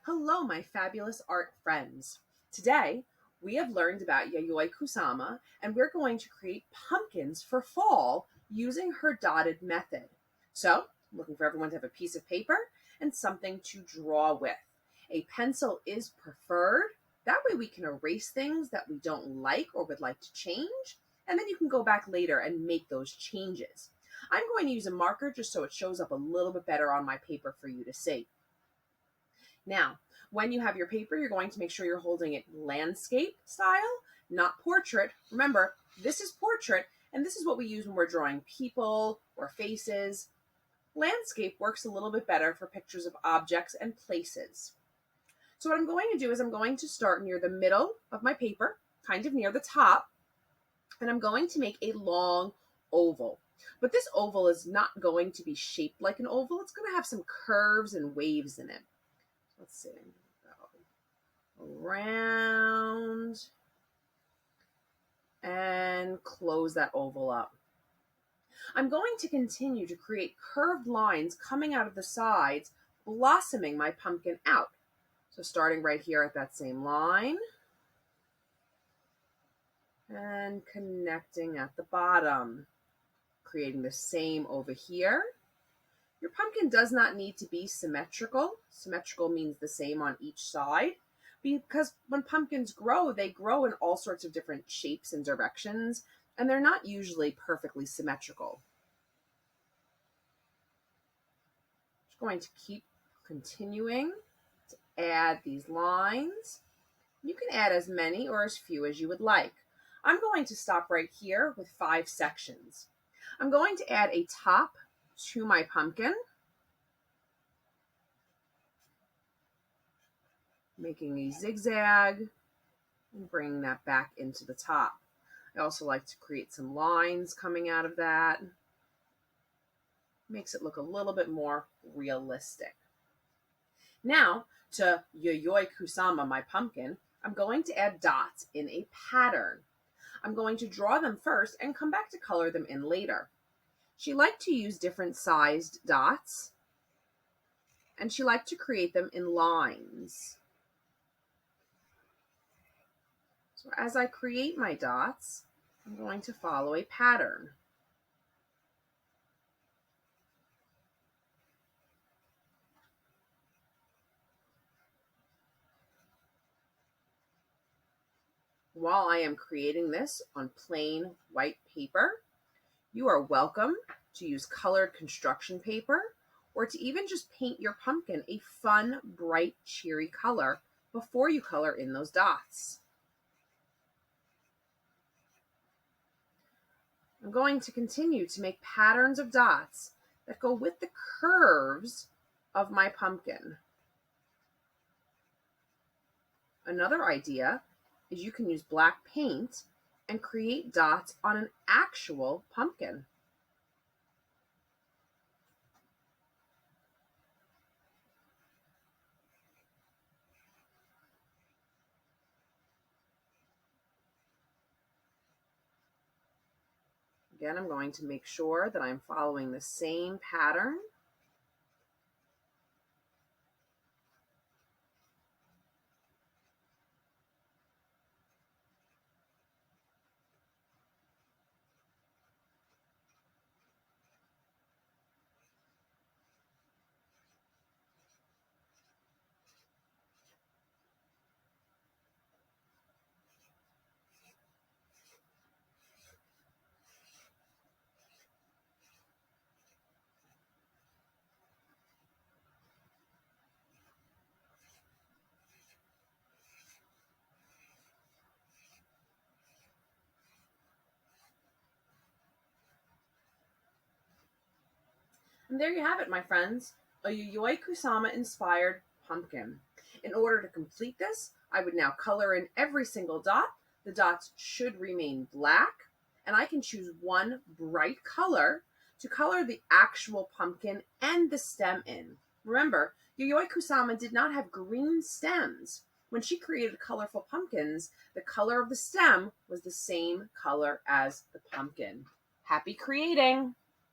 Hello, my fabulous art friends. Today, we have learned about Yayoi Kusama, and we're going to create pumpkins for fall using her dotted method. So, I'm looking for everyone to have a piece of paper and something to draw with. A pencil is preferred. That way we can erase things that we don't like or would like to change, and then you can go back later and make those changes. I'm going to use a marker just so it shows up a little bit better on my paper for you to see. Now, when you have your paper, you're going to make sure you're holding it landscape style, not portrait. Remember, this is portrait, and this is what we use when we're drawing people or faces. Landscape works a little bit better for pictures of objects and places. So what I'm going to do is I'm going to start near the middle of my paper, kind of near the top, and I'm going to make a long oval. But this oval is not going to be shaped like an oval. It's going to have some curves and waves in it. Let's see, go around and close that oval up. I'm going to continue to create curved lines coming out of the sides, blossoming my pumpkin out. So starting right here at that same line and connecting at the bottom, creating the same over here. Your pumpkin does not need to be symmetrical. Symmetrical means the same on each side, because when pumpkins grow, they grow in all sorts of different shapes and directions, and they're not usually perfectly symmetrical. Just going to keep continuing to add these lines. You can add as many or as few as you would like. I'm going to stop right here with 5 sections. I'm going to add a top to my pumpkin, making a zigzag and bringing that back into the top. I also like to create some lines coming out of that. Makes it look a little bit more realistic. Now, to Yayoi Kusama, my pumpkin, I'm going to add dots in a pattern. I'm going to draw them first and come back to color them in later. She liked to use different sized dots, and she liked to create them in lines. So as I create my dots, I'm going to follow a pattern. While I am creating this on plain white paper, you are welcome to use colored construction paper or to even just paint your pumpkin a fun, bright, cheery color before you color in those dots. I'm going to continue to make patterns of dots that go with the curves of my pumpkin. Another idea is you can use black paint and create dots on an actual pumpkin. Again, I'm going to make sure that I'm following the same pattern. And there you have it, my friends, a Yayoi Kusama inspired pumpkin. In order to complete this, I would now color in every single dot. The dots should remain black, and I can choose one bright color to color the actual pumpkin and the stem in. Remember, Yayoi Kusama did not have green stems. When she created colorful pumpkins, the color of the stem was the same color as the pumpkin. Happy creating!